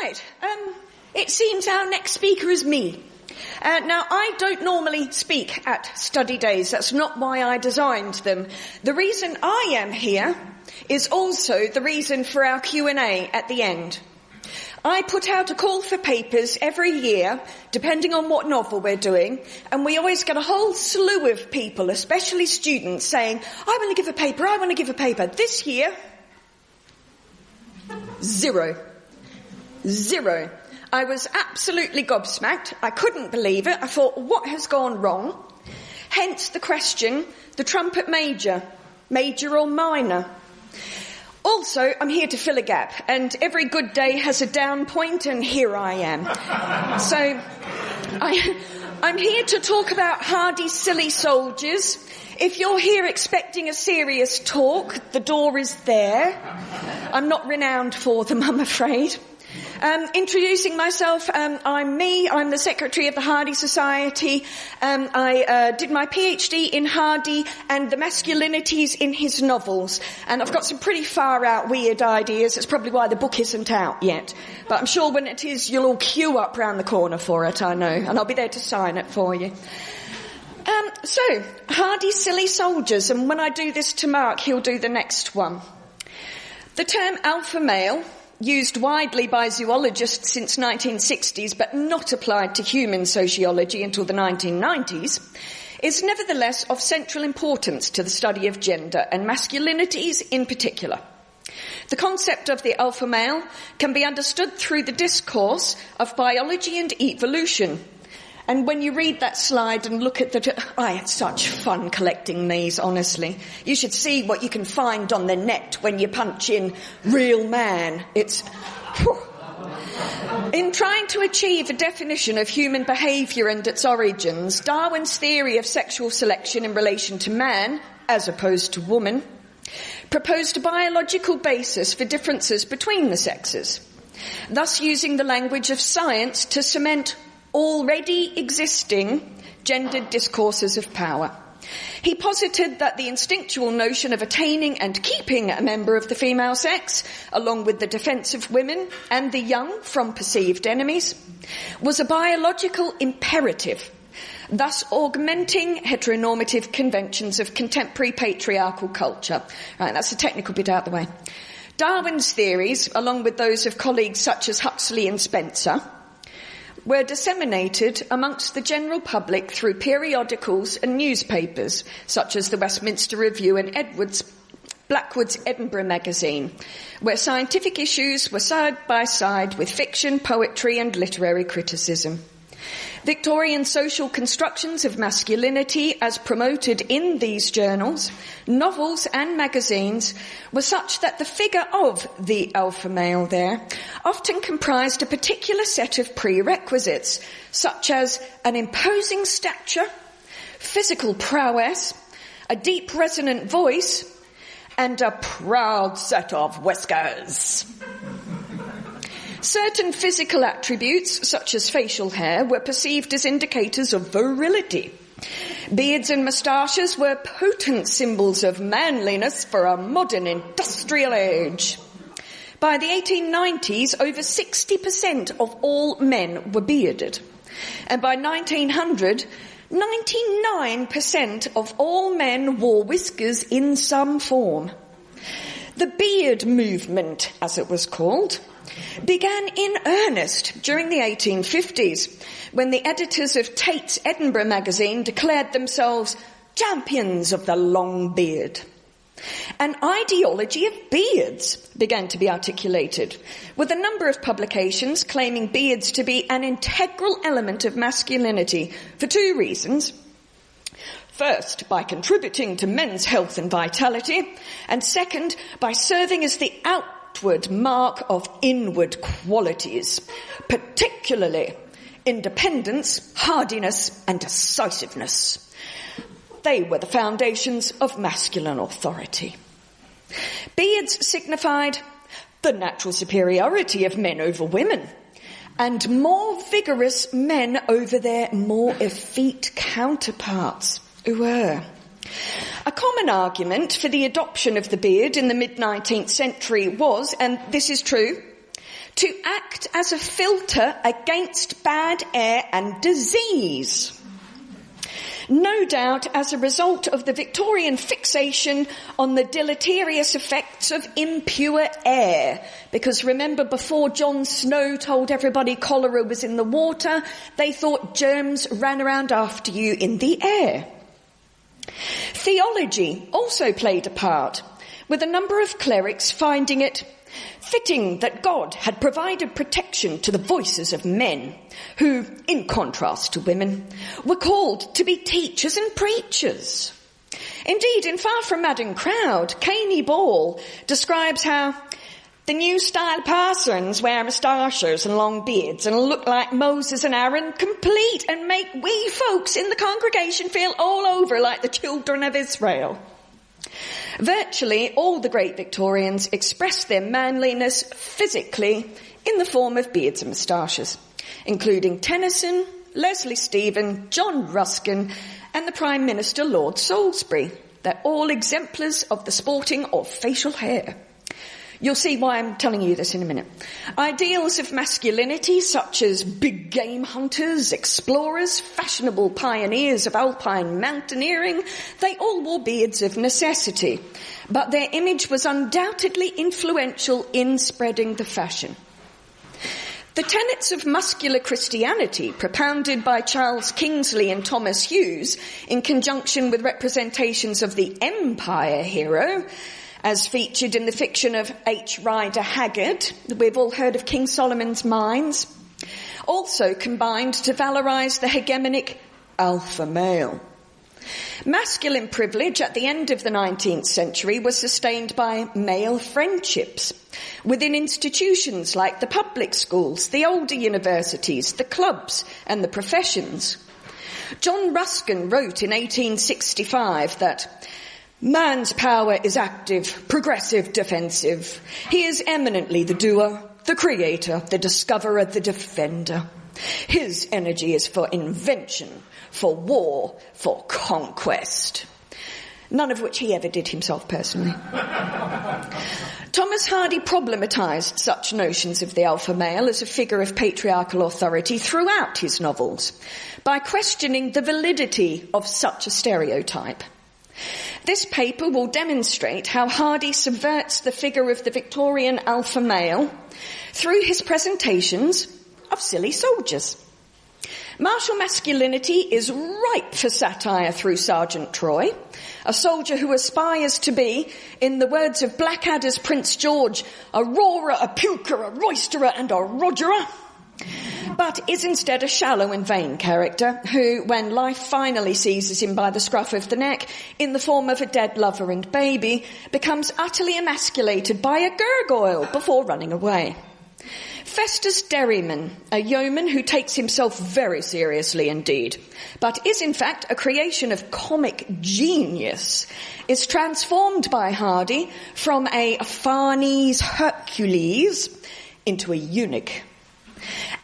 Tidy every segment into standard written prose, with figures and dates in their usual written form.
Right, it seems our next speaker is me. Now, I don't normally speak at study days. That's not why I designed them. The reason I am here is also the reason for our Q&A at the end. I put out a call for papers every year, depending on what novel we're doing, and we always get a whole slew of people, especially students, saying, I want to give a paper, I want to give a paper. This year, zero. I was absolutely gobsmacked. I couldn't believe it. I thought, what has gone wrong? Hence the question, the Trumpet Major, major or minor? Also, I'm here to fill a gap, and every good day has a down point, and here I am. So, I'm here to talk about hardy, silly soldiers. If you're here expecting a serious talk, the door is there. I'm not renowned for them, I'm afraid. Introducing myself, I'm me. I'm the secretary of the Hardy Society. I did my PhD in Hardy and the masculinities in his novels. And I've got some pretty far-out weird ideas. That's probably why the book isn't out yet. But I'm sure when it is, you'll all queue up round the corner for it, I know. And I'll be there to sign it for you. So, hardy, silly soldiers. And when I do this to Mark, he'll do the next one. The term alpha male, used widely by zoologists since 1960s but not applied to human sociology until the 1990s, is nevertheless of central importance to the study of gender and masculinities in particular. The concept of the alpha male can be understood through the discourse of biology and evolution. And when you read that slide and look at I had such fun collecting these, honestly. You should see what you can find on the net when you punch in real man. It's... In trying to achieve a definition of human behaviour and its origins, Darwin's theory of sexual selection in relation to man, as opposed to woman, proposed a biological basis for differences between the sexes, thus using the language of science to cement already existing gendered discourses of power. He posited that the instinctual notion of attaining and keeping a member of the female sex, along with the defence of women and the young from perceived enemies, was a biological imperative, thus augmenting heteronormative conventions of contemporary patriarchal culture. Right, that's the technical bit out of the way. Darwin's theories, along with those of colleagues such as Huxley and Spencer, were disseminated amongst the general public through periodicals and newspapers, such as the Westminster Review and Blackwood's Edinburgh magazine, where scientific issues were side by side with fiction, poetry and literary criticism. Victorian social constructions of masculinity, as promoted in these journals, novels and magazines, were such that the figure of the alpha male there often comprised a particular set of prerequisites, such as an imposing stature, physical prowess, a deep resonant voice, and a proud set of whiskers. Certain physical attributes, such as facial hair, were perceived as indicators of virility. Beards and moustaches were potent symbols of manliness for a modern industrial age. By the 1890s, over 60% of all men were bearded. And by 1900, 99% of all men wore whiskers in some form. The beard movement, as it was called, began in earnest during the 1850s, when the editors of Tate's Edinburgh magazine declared themselves champions of the long beard. An ideology of beards began to be articulated, with a number of publications claiming beards to be an integral element of masculinity for two reasons. First, by contributing to men's health and vitality, and second, by serving as the outward mark of inward qualities, particularly independence, hardiness, and decisiveness. They were the foundations of masculine authority. Beards signified the natural superiority of men over women, and more vigorous men over their more effete counterparts. A common argument for the adoption of the beard in the mid-19th century was, and this is true, to act as a filter against bad air and disease. No doubt as a result of the Victorian fixation on the deleterious effects of impure air. Because remember, before Jon Snow told everybody cholera was in the water, they thought germs ran around after you in the air. Theology also played a part, with a number of clerics finding it fitting that God had provided protection to the voices of men who, in contrast to women, were called to be teachers and preachers. Indeed, in Far From Mad and Crowd, Caney Ball describes how the new style parsons wear moustaches and long beards and look like Moses and Aaron complete and make we folks in the congregation feel all over like the children of Israel. Virtually all the great Victorians expressed their manliness physically in the form of beards and moustaches, including Tennyson, Leslie Stephen, John Ruskin, and the Prime Minister Lord Salisbury. They're all exemplars of the sporting of facial hair. You'll see why I'm telling you this in a minute. Ideals of masculinity, such as big game hunters, explorers, fashionable pioneers of alpine mountaineering, they all wore beards of necessity. But their image was undoubtedly influential in spreading the fashion. The tenets of muscular Christianity, propounded by Charles Kingsley and Thomas Hughes, in conjunction with representations of the Empire hero, as featured in the fiction of H. Rider Haggard, we've all heard of King Solomon's Mines, also combined to valorise the hegemonic alpha male. Masculine privilege at the end of the 19th century was sustained by male friendships within institutions like the public schools, the older universities, the clubs and the professions. John Ruskin wrote in 1865 that man's power is active, progressive, defensive. He is eminently the doer, the creator, the discoverer, the defender. His energy is for invention, for war, for conquest. None of which he ever did himself personally. Thomas Hardy problematised such notions of the alpha male as a figure of patriarchal authority throughout his novels by questioning the validity of such a stereotype. This paper will demonstrate how Hardy subverts the figure of the Victorian alpha male through his presentations of silly soldiers. Martial masculinity is ripe for satire through Sargeant Troy, a soldier who aspires to be, in the words of Blackadder's Prince George, a roarer, a puker, a roisterer and a rogerer, but is instead a shallow and vain character who, when life finally seizes him by the scruff of the neck in the form of a dead lover and baby, becomes utterly emasculated by a gargoyle before running away. Festus Derriman, a yeoman who takes himself very seriously indeed, but is in fact a creation of comic genius, is transformed by Hardy from a Farnese Hercules into a eunuch.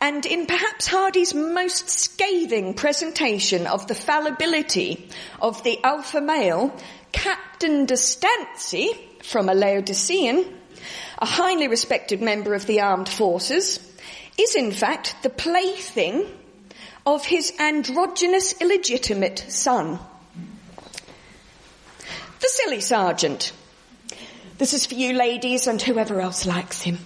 And in perhaps Hardy's most scathing presentation of the fallibility of the alpha male, Captain de Stancy, from a Laodicean, a highly respected member of the armed forces, is in fact the plaything of his androgynous illegitimate son. The silly sergeant. This is for you ladies and whoever else likes him.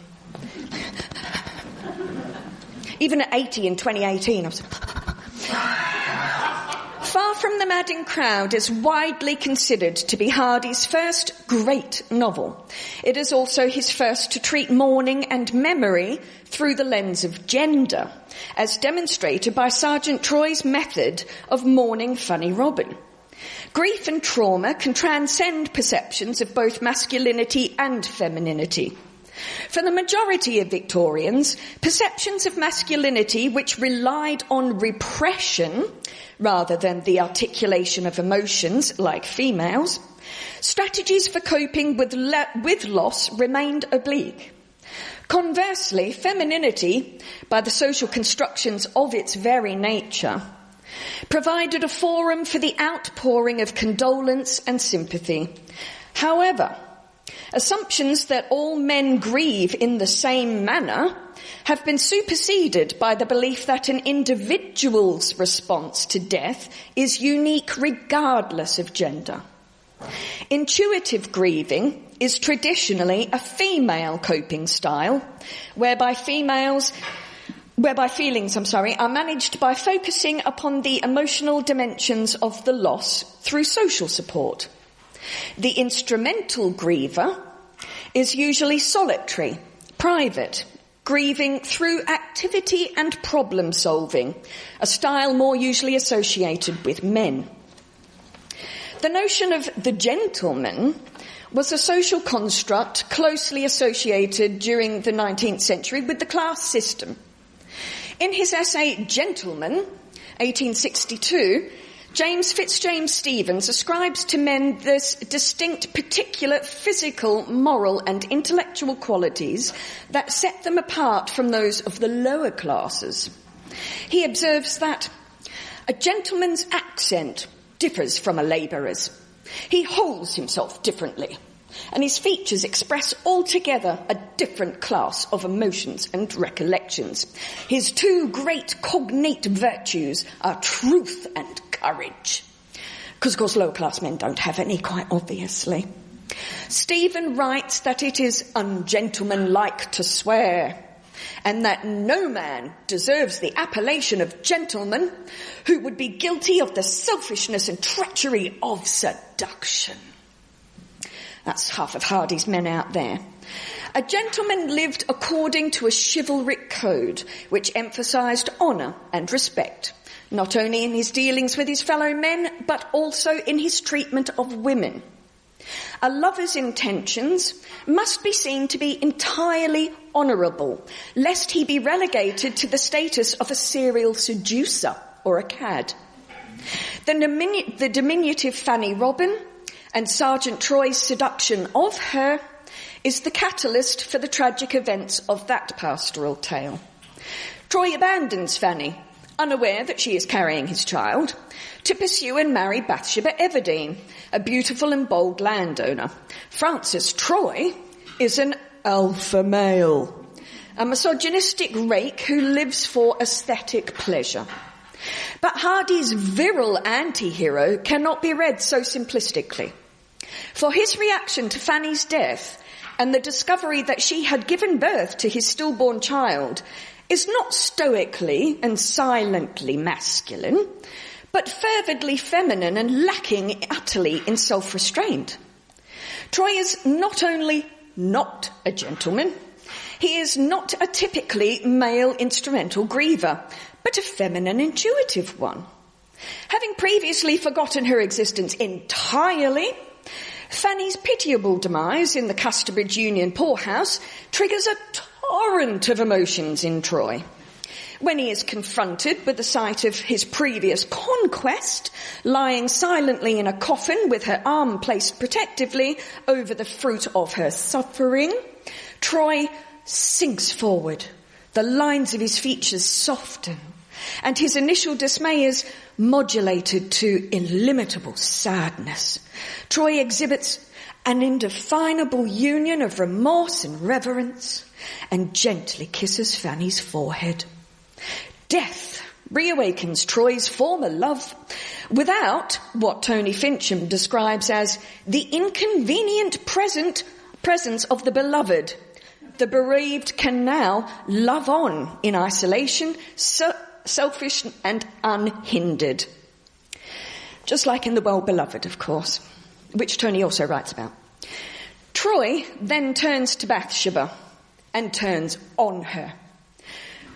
Even at 80 in 2018, I was... Far From the Madding Crowd is widely considered to be Hardy's first great novel. It is also his first to treat mourning and memory through the lens of gender, as demonstrated by Sargeant Troy's method of mourning Funny Robin. Grief and trauma can transcend perceptions of both masculinity and femininity. For the majority of Victorians, perceptions of masculinity which relied on repression rather than the articulation of emotions like females, strategies for coping with loss remained oblique. Conversely, femininity, by the social constructions of its very nature, provided a forum for the outpouring of condolence and sympathy. However, assumptions that all men grieve in the same manner have been superseded by the belief that an individual's response to death is unique regardless of gender. Intuitive grieving is traditionally a female coping style, whereby feelings are managed by focusing upon the emotional dimensions of the loss through social support. The instrumental griever is usually solitary, private, grieving through activity and problem solving, a style more usually associated with men. The notion of the gentleman was a social construct closely associated during the 19th century with the class system. In his essay Gentleman, 1862, James Fitzjames Stevens ascribes to men this distinct particular physical, moral and intellectual qualities that set them apart from those of the lower classes. He observes that a gentleman's accent differs from a labourer's. He holds himself differently, and his features express altogether a different class of emotions and recollections. His two great cognate virtues are truth and courage. Because, of course, lower-class men don't have any, quite obviously. Stephen writes that it is ungentlemanlike to swear, and that no man deserves the appellation of gentleman who would be guilty of the selfishness and treachery of seduction. That's half of Hardy's men out there. A gentleman lived according to a chivalric code which emphasised honour and respect, not only in his dealings with his fellow men, but also in his treatment of women. A lover's intentions must be seen to be entirely honourable, lest he be relegated to the status of a serial seducer or a cad. The diminutive Fanny Robin and Sargeant Troy's seduction of her is the catalyst for the tragic events of that pastoral tale. Troy abandons Fanny, unaware that she is carrying his child, to pursue and marry Bathsheba Everdene, a beautiful and bold landowner. Francis Troy is an alpha male, a misogynistic rake who lives for aesthetic pleasure. But Hardy's virile anti-hero cannot be read so simplistically. For his reaction to Fanny's death and the discovery that she had given birth to his stillborn child is not stoically and silently masculine, but fervidly feminine and lacking utterly in self-restraint. Troy is not only not a gentleman, he is not a typically male instrumental griever, but a feminine intuitive one. Having previously forgotten her existence entirely, Fanny's pitiable demise in the Casterbridge Union poorhouse triggers a torrent of emotions in Troy. When he is confronted with the sight of his previous conquest, lying silently in a coffin with her arm placed protectively over the fruit of her suffering, Troy sinks forward. The lines of his features soften, and his initial dismay is modulated to illimitable sadness. Troy exhibits an indefinable union of remorse and reverence, and gently kisses Fanny's forehead. Death reawakens Troy's former love without what Tony Fincham describes as the inconvenient presence of the beloved. The bereaved can now love on in isolation, selfish and unhindered. Just like in The Well-Beloved, of course, which Tony also writes about. Troy then turns to Bathsheba and turns on her.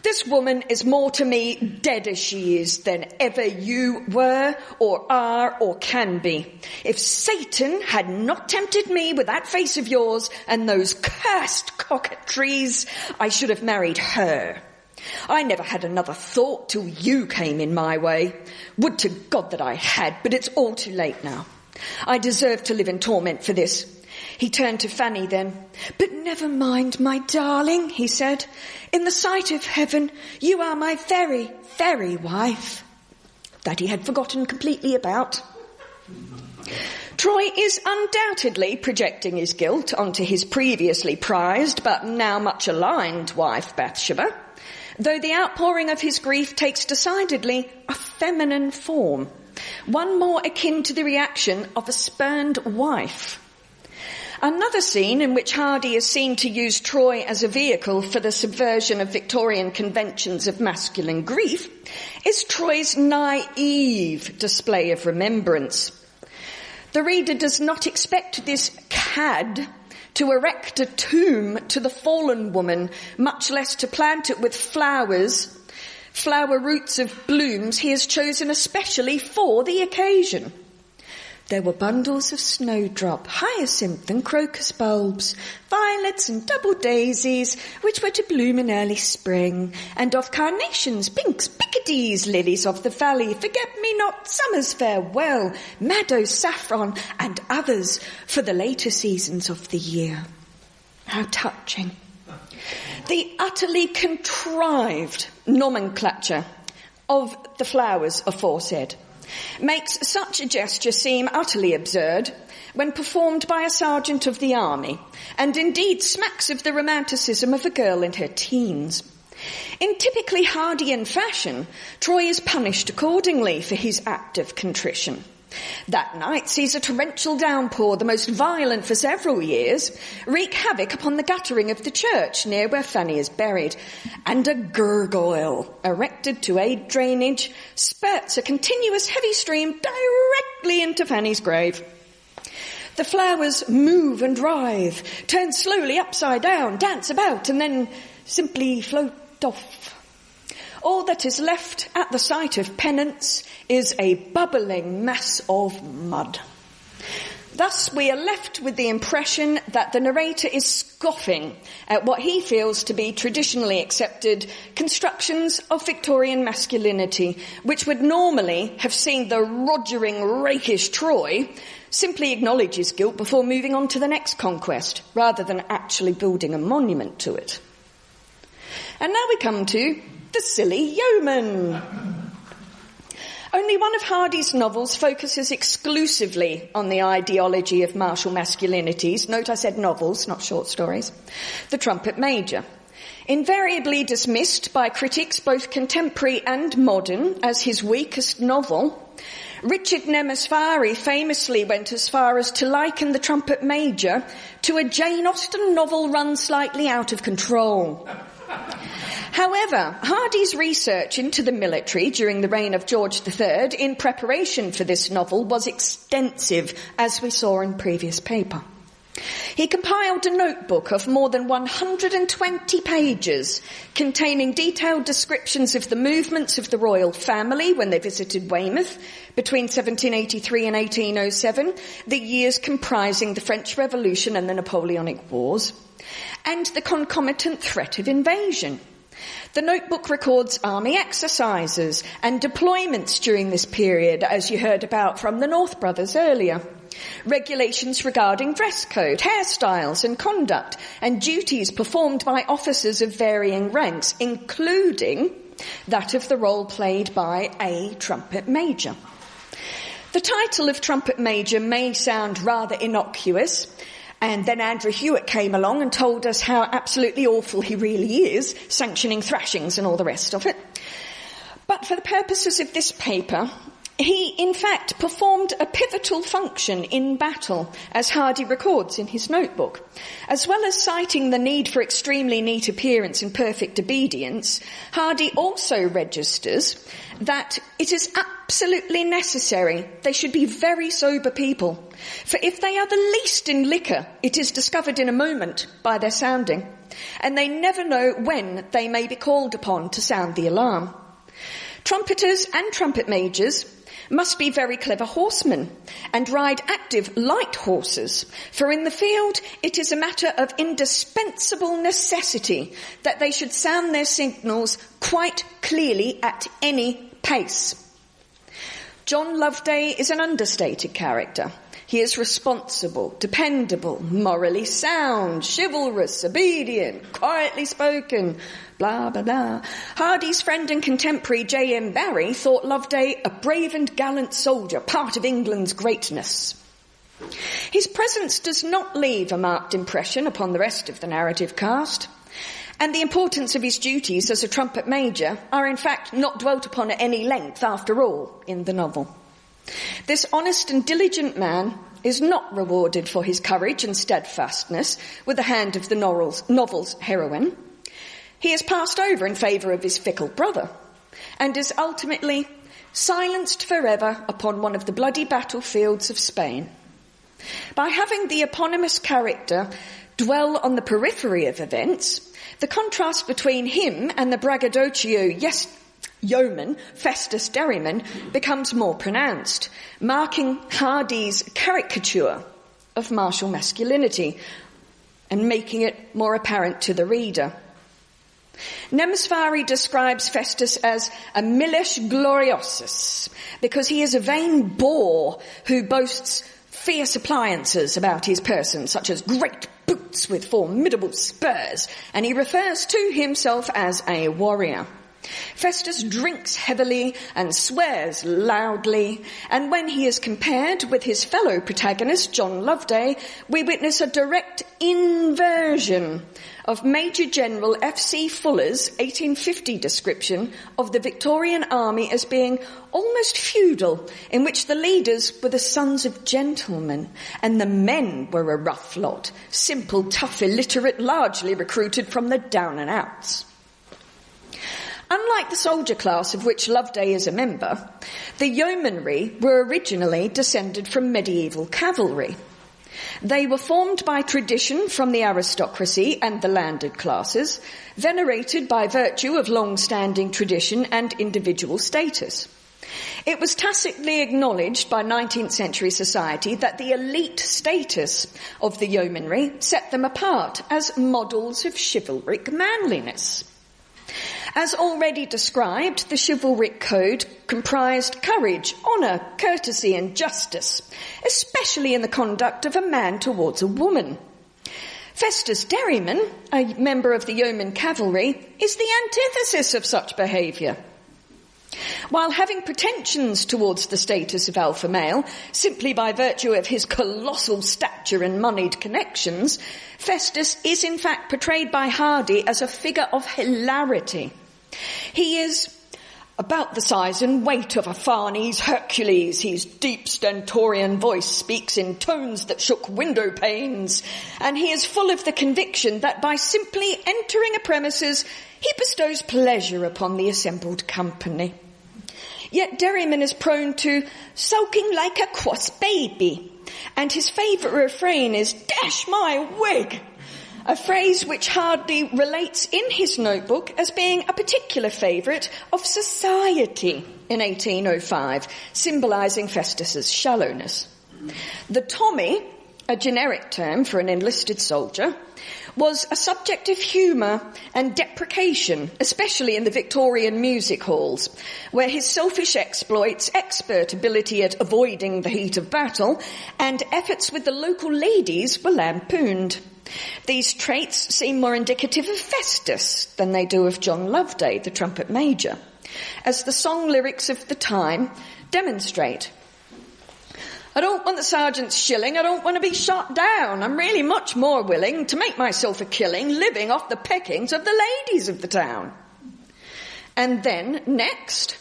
This woman is more to me dead as she is than ever you were or are or can be. If Satan had not tempted me with that face of yours and those cursed coquetries, I should have married her. I never had another thought till you came in my way. Would to God that I had, but it's all too late now. I deserve to live in torment for this. He turned to Fanny then. But never mind, my darling, he said. In the sight of heaven, you are my very, very wife. That he had forgotten completely about. Troy is undoubtedly projecting his guilt onto his previously prized but now much aligned wife Bathsheba, though the outpouring of his grief takes decidedly a feminine form, one more akin to the reaction of a spurned wife. Another scene in which Hardy is seen to use Troy as a vehicle for the subversion of Victorian conventions of masculine grief is Troy's naive display of remembrance. The reader does not expect this cad to erect a tomb to the fallen woman, much less to plant it with flowers, flower roots of blooms he has chosen especially for the occasion. There were bundles of snowdrop, hyacinth and crocus bulbs, violets and double daisies, which were to bloom in early spring, and of carnations, pinks, pickadees, lilies of the valley, forget-me-not, summer's farewell, maddow, saffron, and others for the later seasons of the year. How touching. The utterly contrived nomenclature of the flowers aforesaid makes such a gesture seem utterly absurd when performed by a sergeant of the army, and indeed smacks of the romanticism of a girl in her teens. In typically Hardian fashion, Troy is punished accordingly for his act of contrition. That night sees a torrential downpour, the most violent for several years, wreak havoc upon the guttering of the church near where Fanny is buried, and a gurgoyle, erected to aid drainage, spurts a continuous heavy stream directly into Fanny's grave. The flowers move and writhe, turn slowly upside down, dance about, and then simply float off. All that is left at the site of penance is a bubbling mass of mud. Thus, we are left with the impression that the narrator is scoffing at what he feels to be traditionally accepted constructions of Victorian masculinity, which would normally have seen the rogering, rakish Troy simply acknowledge his guilt before moving on to the next conquest, rather than actually building a monument to it. And now we come to the silly yeoman. Only one of Hardy's novels focuses exclusively on the ideology of martial masculinities. Note I said novels, not short stories. The Trumpet Major. Invariably dismissed by critics both contemporary and modern as his weakest novel, Richard Nemesfari famously went as far as to liken The Trumpet Major to a Jane Austen novel run slightly out of control. However, Hardy's research into the military during the reign of George III in preparation for this novel was extensive, as we saw in previous paper. He compiled a notebook of more than 120 pages containing detailed descriptions of the movements of the royal family when they visited Weymouth between 1783 and 1807, the years comprising the French Revolution and the Napoleonic Wars, and the concomitant threat of invasion. The notebook records army exercises and deployments during this period, as you heard about from the North Brothers earlier. Regulations regarding dress code, hairstyles and conduct, and duties performed by officers of varying ranks, including that of the role played by a trumpet major. The title of Trumpet Major may sound rather innocuous, and then Andrew Hewitt came along and told us how absolutely awful he really is, sanctioning thrashings and all the rest of it. But for the purposes of this paper, he, in fact, performed a pivotal function in battle, as Hardy records in his notebook. As well as citing the need for extremely neat appearance and perfect obedience, Hardy also registers that it is absolutely necessary they should be very sober people, for if they are the least in liquor, it is discovered in a moment by their sounding, and they never know when they may be called upon to sound the alarm. Trumpeters and trumpet majors must be very clever horsemen and ride active light horses, for in the field it is a matter of indispensable necessity that they should sound their signals quite clearly at any pace. John Loveday is an understated character. He is responsible, dependable, morally sound, chivalrous, obedient, quietly spoken, blah, blah, blah. Hardy's friend and contemporary J.M. Barrie thought Loveday a brave and gallant soldier, part of England's greatness. His presence does not leave a marked impression upon the rest of the narrative cast, and the importance of his duties as a trumpet major are in fact not dwelt upon at any length after all in the novel. This honest and diligent man is not rewarded for his courage and steadfastness with the hand of the novel's heroine. He is passed over in favour of his fickle brother, and is ultimately silenced forever upon one of the bloody battlefields of Spain. By having the eponymous character dwell on the periphery of events, the contrast between him and the braggadocio yeoman, Festus Derriman, becomes more pronounced, marking Hardy's caricature of martial masculinity and making it more apparent to the reader. Nemesvari describes Festus as a milish gloriosus because he is a vain boor who boasts fierce appliances about his person, such as great boots with formidable spurs, and he refers to himself as a warrior. Festus drinks heavily and swears loudly, and when he is compared with his fellow protagonist, John Loveday, we witness a direct inversion of Major General F.C. Fuller's 1850 description of the Victorian army as being almost feudal, in which the leaders were the sons of gentlemen, and the men were a rough lot, simple, tough, illiterate, largely recruited from the down-and-outs. Unlike the soldier class of which Loveday is a member, the yeomanry were originally descended from medieval cavalry. They were formed by tradition from the aristocracy and the landed classes, venerated by virtue of long-standing tradition and individual status. It was tacitly acknowledged by 19th century society that the elite status of the yeomanry set them apart as models of chivalric manliness. As already described, the chivalric code comprised courage, honour, courtesy and justice, especially in the conduct of a man towards a woman. Festus Derriman, a member of the yeoman cavalry, is the antithesis of such behaviour. While having pretensions towards the status of alpha male, simply by virtue of his colossal stature and moneyed connections, Festus is in fact portrayed by Hardy as a figure of hilarity. He is about the size and weight of a Farnese Hercules. His deep stentorian voice speaks in tones that shook window panes, and he is full of the conviction that by simply entering a premises, he bestows pleasure upon the assembled company. Yet Derriman is prone to sulking like a cross baby, and his favourite refrain is, "Dash my wig!" a phrase which Hardy relates in his notebook as being a particular favourite of society in 1805, symbolising Festus's shallowness. The Tommy, a generic term for an enlisted soldier, was a subject of humour and deprecation, especially in the Victorian music halls, where his selfish exploits, expert ability at avoiding the heat of battle, and efforts with the local ladies were lampooned. These traits seem more indicative of Festus than they do of John Loveday, the trumpet major, as the song lyrics of the time demonstrate. I don't want the sergeant's shilling, I don't want to be shot down. I'm really much more willing to make myself a killing living off the peckings of the ladies of the town. And then, next,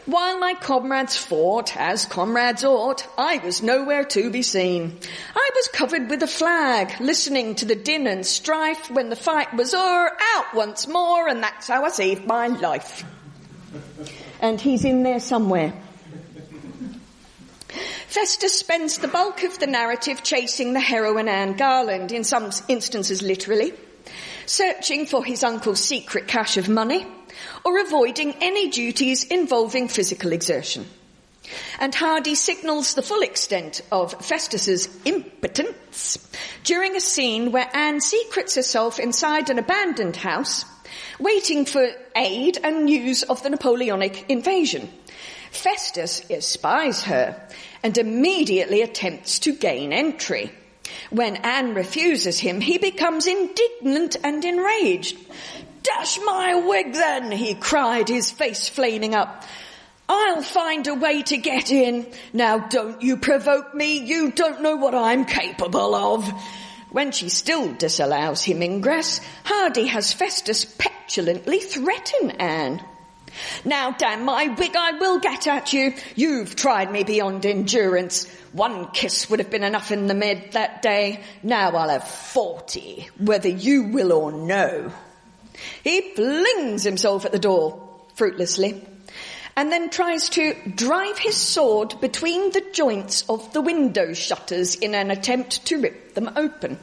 while my comrades fought, as comrades ought, I was nowhere to be seen. I was covered with a flag, listening to the din and strife when the fight was o'er, out once more, and that's how I saved my life. And he's in there somewhere. Festus spends the bulk of the narrative chasing the heroine Anne Garland, in some instances literally, searching for his uncle's secret cache of money, or avoiding any duties involving physical exertion. And Hardy signals the full extent of Festus's impotence during a scene where Anne secrets herself inside an abandoned house, waiting for aid and news of the Napoleonic invasion. Festus espies her and immediately attempts to gain entry. When Anne refuses him, he becomes indignant and enraged. "Dash my wig then," he cried, his face flaming up. "I'll find a way to get in. Now don't you provoke me, you don't know what I'm capable of." When she still disallows him ingress, Hardy has Festus petulantly threaten Anne. "Now damn my wig, I will get at you. You've tried me beyond endurance. One kiss would have been enough in the mid that day. Now I'll have 40, whether you will or no." He flings himself at the door, fruitlessly, and then tries to drive his sword between the joints of the window shutters in an attempt to rip them open.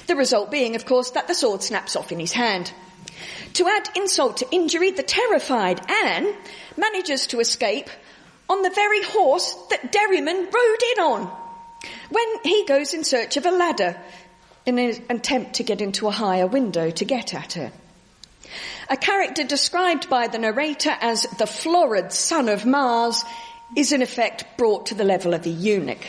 The result being, of course, that the sword snaps off in his hand. To add insult to injury, the terrified Anne manages to escape on the very horse that Derriman rode in on, when he goes in search of a ladder in an attempt to get into a higher window to get at her. A character described by the narrator as the florid son of Mars is in effect brought to the level of a eunuch.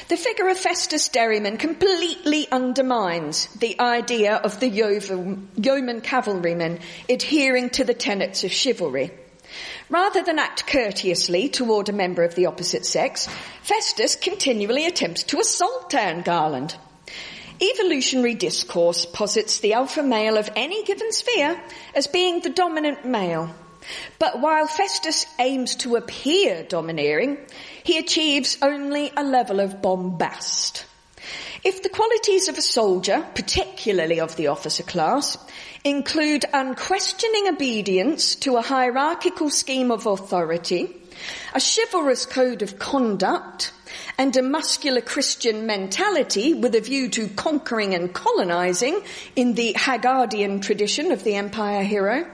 The figure of Festus Derriman completely undermines the idea of the yeoman cavalryman adhering to the tenets of chivalry. Rather than act courteously toward a member of the opposite sex, Festus continually attempts to assault Anne Garland. Evolutionary discourse posits the alpha male of any given sphere as being the dominant male. But while Festus aims to appear domineering, he achieves only a level of bombast. If the qualities of a soldier, particularly of the officer class, include unquestioning obedience to a hierarchical scheme of authority, a chivalrous code of conduct, and a muscular Christian mentality with a view to conquering and colonising in the Haggardian tradition of the empire hero,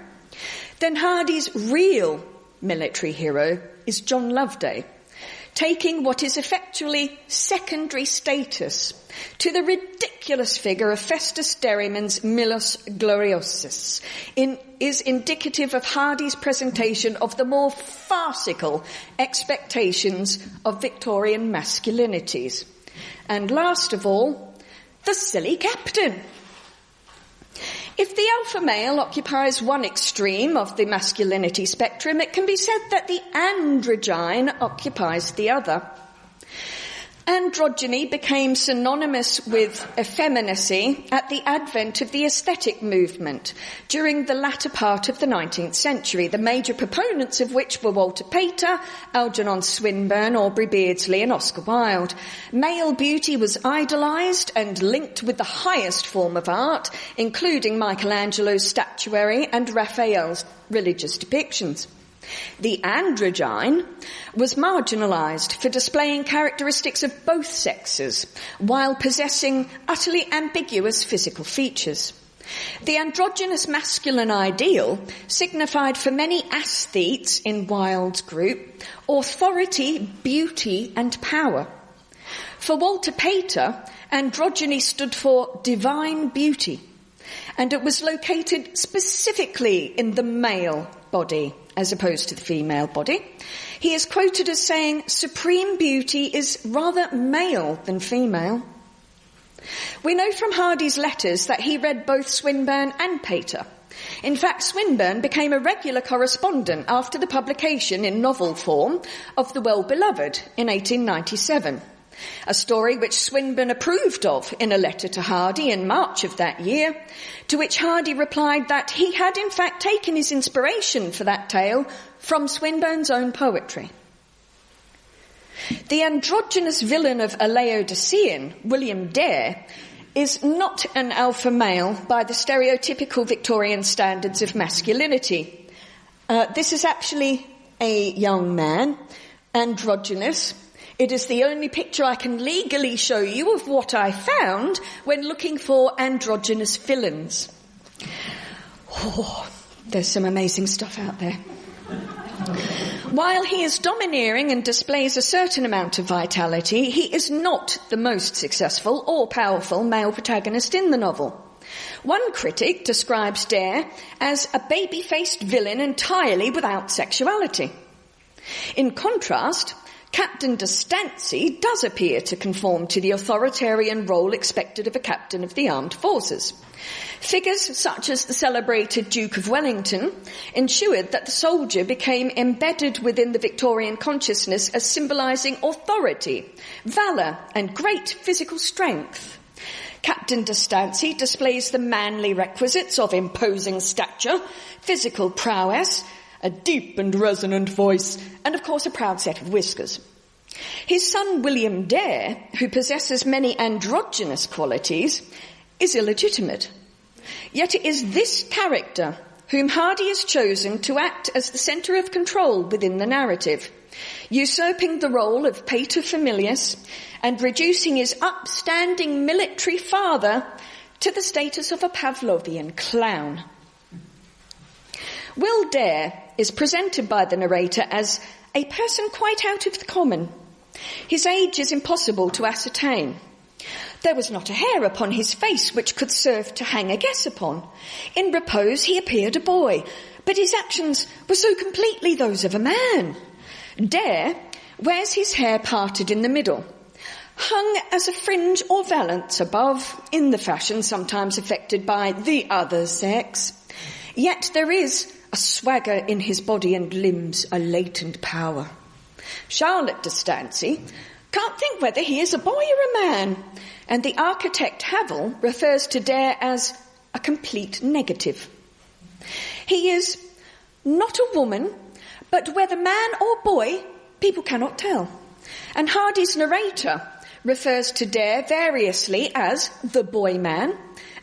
then Hardy's real military hero is John Loveday, taking what is effectually secondary status to the ridiculous figure of Festus Derriman's Milos Gloriosus is indicative of Hardy's presentation of the more farcical expectations of Victorian masculinities. And last of all, the silly captain. If the alpha male occupies one extreme of the masculinity spectrum, it can be said that the androgyne occupies the other. Androgyny became synonymous with effeminacy at the advent of the aesthetic movement during the latter part of the 19th century, the major proponents of which were Walter Pater, Algernon Swinburne, Aubrey Beardsley and Oscar Wilde. Male beauty was idolised and linked with the highest form of art, including Michelangelo's statuary and Raphael's religious depictions. The androgyne was marginalised for displaying characteristics of both sexes while possessing utterly ambiguous physical features. The androgynous masculine ideal signified for many aesthetes in Wilde's group authority, beauty and power. For Walter Pater, androgyny stood for divine beauty, and it was located specifically in the male body as opposed to the female body. He is quoted as saying, "Supreme beauty is rather male than female." We know from Hardy's letters that he read both Swinburne and Pater. In fact, Swinburne became a regular correspondent after the publication in novel form of The Well-Beloved in 1897. A story which Swinburne approved of in a letter to Hardy in March of that year, to which Hardy replied that he had in fact taken his inspiration for that tale from Swinburne's own poetry. The androgynous villain of A Laodicean, William Dare, is not an alpha male by the stereotypical Victorian standards of masculinity. This is actually a young man, androgynous. It is the only picture I can legally show you of what I found when looking for androgynous villains. Oh, there's some amazing stuff out there. While he is domineering and displays a certain amount of vitality, he is not the most successful or powerful male protagonist in the novel. One critic describes Dare as a baby-faced villain entirely without sexuality. In contrast, Captain de Stancy does appear to conform to the authoritarian role expected of a captain of the armed forces. Figures such as the celebrated Duke of Wellington ensured that the soldier became embedded within the Victorian consciousness as symbolising authority, valour and great physical strength. Captain de Stancy displays the manly requisites of imposing stature, physical prowess, a deep and resonant voice, and of course a proud set of whiskers. His son William Dare, who possesses many androgynous qualities, is illegitimate. Yet it is this character whom Hardy has chosen to act as the centre of control within the narrative, usurping the role of paterfamilias and reducing his upstanding military father to the status of a Pavlovian clown. Will Dare is presented by the narrator as a person quite out of the common. His age is impossible to ascertain. There was not a hair upon his face which could serve to hang a guess upon. In repose he appeared a boy, but his actions were so completely those of a man. Dare wears his hair parted in the middle, hung as a fringe or valance above, in the fashion sometimes affected by the other sex. Yet there is a swagger in his body and limbs, a latent power. Charlotte de Stancy can't think whether he is a boy or a man, and the architect Havel refers to Dare as a complete negative. He is not a woman, but whether man or boy, people cannot tell. And Hardy's narrator refers to Dare variously as the boy man,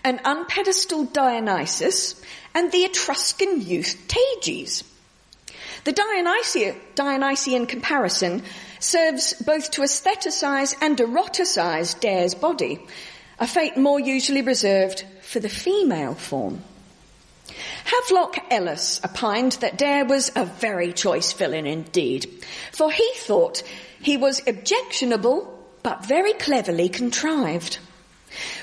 an unpedestaled Dionysus, and the Etruscan youth Tages. The Dionysian comparison serves both to aestheticize and eroticize Dare's body, a fate more usually reserved for the female form. Havelock Ellis opined that Dare was a very choice villain indeed, for he thought he was objectionable but very cleverly contrived.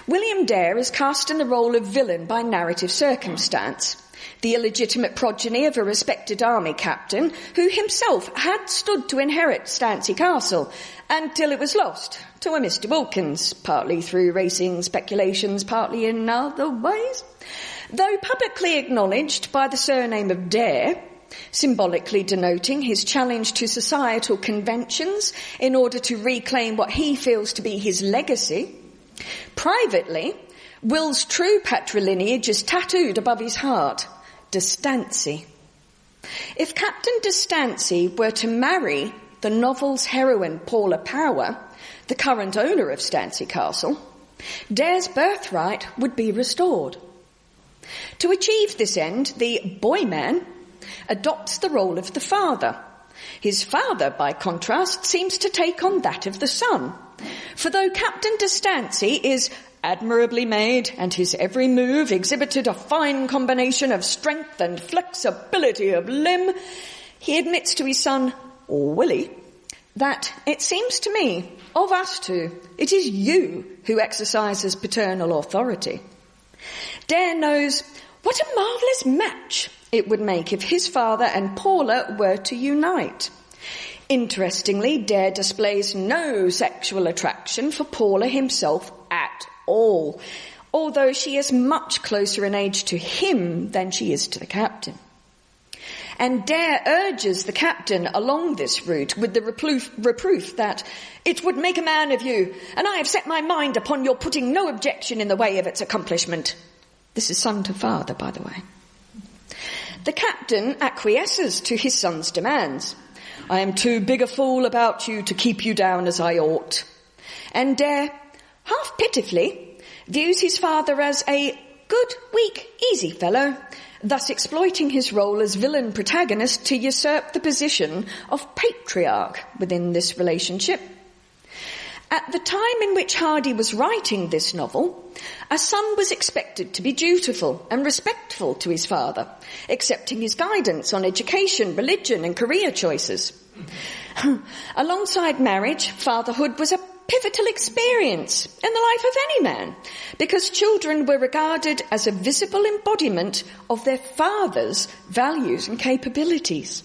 William Dare is cast in the role of villain by narrative circumstance, the illegitimate progeny of a respected army captain who himself had stood to inherit Stancy Castle until it was lost to a Mr. Wilkins, partly through racing speculations, partly in other ways. Though publicly acknowledged by the surname of Dare, symbolically denoting his challenge to societal conventions in order to reclaim what he feels to be his legacy, privately, Will's true patrilineage is tattooed above his heart, de Stancy. If Captain de Stancy were to marry the novel's heroine Paula Power, the current owner of Stancy Castle, Dare's birthright would be restored. To achieve this end, the boy man adopts the role of the father. His father, by contrast, seems to take on that of the son. For though Captain de Stancy is admirably made and his every move exhibited a fine combination of strength and flexibility of limb, he admits to his son, Willie, that it seems to me, of us two, it is you who exercises paternal authority. Dare knows what a marvellous match it would make if his father and Paula were to unite. Interestingly, Dare displays no sexual attraction for Paula himself at all, although she is much closer in age to him than she is to the captain. And Dare urges the captain along this route with the reproof that it would make a man of you, and I have set my mind upon your putting no objection in the way of its accomplishment. This is son to father, by the way. The captain acquiesces to his son's demands. I am too big a fool about you to keep you down as I ought. And Dare, half pitifully, views his father as a good, weak, easy fellow, thus exploiting his role as villain protagonist to usurp the position of patriarch within this relationship. At the time in which Hardy was writing this novel, a son was expected to be dutiful and respectful to his father, accepting his guidance on education, religion and career choices. Alongside marriage, fatherhood was a pivotal experience in the life of any man, because children were regarded as a visible embodiment of their father's values and capabilities.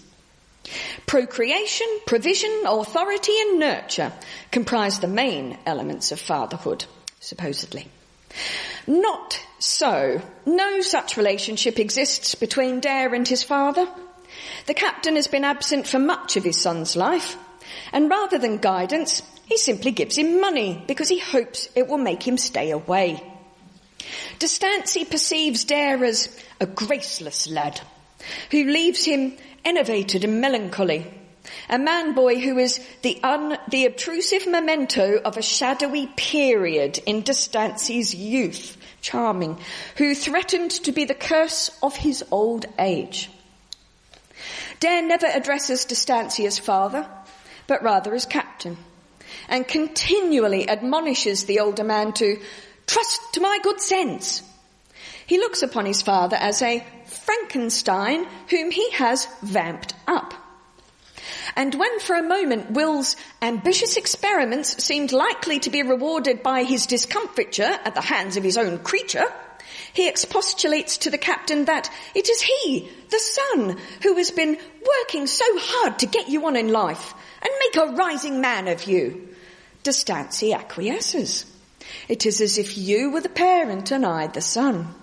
Procreation, provision, authority and nurture comprise the main elements of fatherhood, supposedly. Not so. No such relationship exists between Dare and his father. The captain has been absent for much of his son's life, and rather than guidance, he simply gives him money because he hopes it will make him stay away. D'Estaing perceives Dare as a graceless lad who leaves him enervated and melancholy, a man-boy who is the obtrusive memento of a shadowy period in D'Estaing's youth, charming, who threatened to be the curse of his old age. Dare never addresses D'Estaing as father, but rather as captain, and continually admonishes the older man to trust to my good sense. He looks upon his father as a Frankenstein whom he has vamped up. And when for a moment Will's ambitious experiments seemed likely to be rewarded by his discomfiture at the hands of his own creature, he expostulates to the captain that it is he, the son, who has been working so hard to get you on in life and make a rising man of you. D'Estaing acquiesces. It is as if you were the parent and I the son.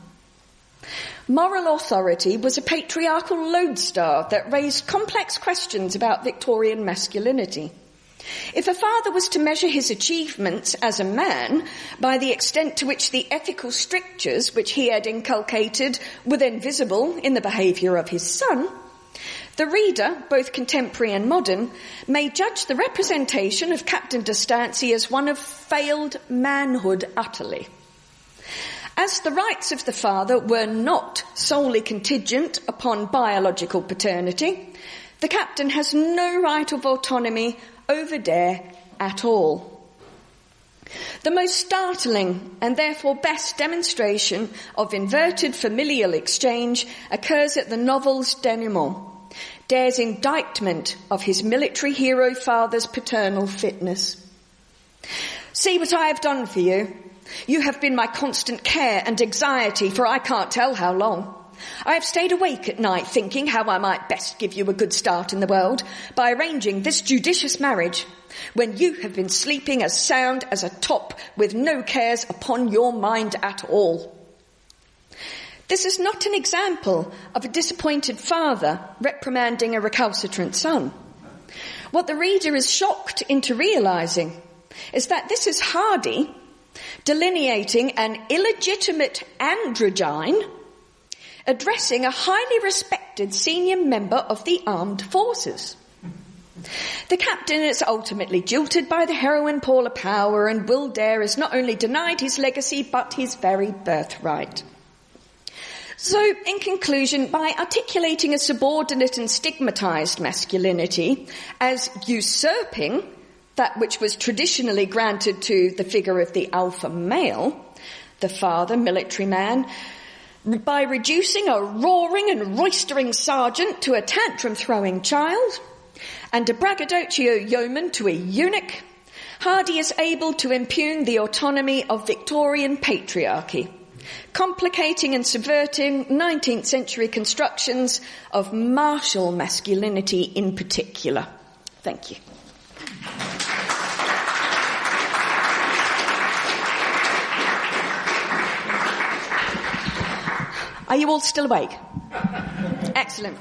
Moral authority was a patriarchal lodestar that raised complex questions about Victorian masculinity. If a father was to measure his achievements as a man by the extent to which the ethical strictures which he had inculcated were then visible in the behaviour of his son, the reader, both contemporary and modern, may judge the representation of Captain D'Estaing as one of failed manhood utterly. As the rights of the father were not solely contingent upon biological paternity, the captain has no right of autonomy over Dare at all. The most startling and therefore best demonstration of inverted familial exchange occurs at the novel's denouement, Dare's indictment of his military hero father's paternal fitness. See what I have done for you. You have been my constant care and anxiety for I can't tell how long. I have stayed awake at night thinking how I might best give you a good start in the world by arranging this judicious marriage, when you have been sleeping as sound as a top with no cares upon your mind at all. This is not an example of a disappointed father reprimanding a recalcitrant son. What the reader is shocked into realising is that this is Hardy delineating an illegitimate androgyne addressing a highly respected senior member of the armed forces. The captain is ultimately jilted by the heroine Paula Power, and Will Dare is not only denied his legacy but his very birthright. So, in conclusion, by articulating a subordinate and stigmatised masculinity as usurping that which was traditionally granted to the figure of the alpha male, the father, military man, by reducing a roaring and roistering sergeant to a tantrum-throwing child, and a braggadocio yeoman to a eunuch, Hardy is able to impugn the autonomy of Victorian patriarchy, complicating and subverting 19th century constructions of martial masculinity in particular. Thank you. Are you all still awake? Excellent.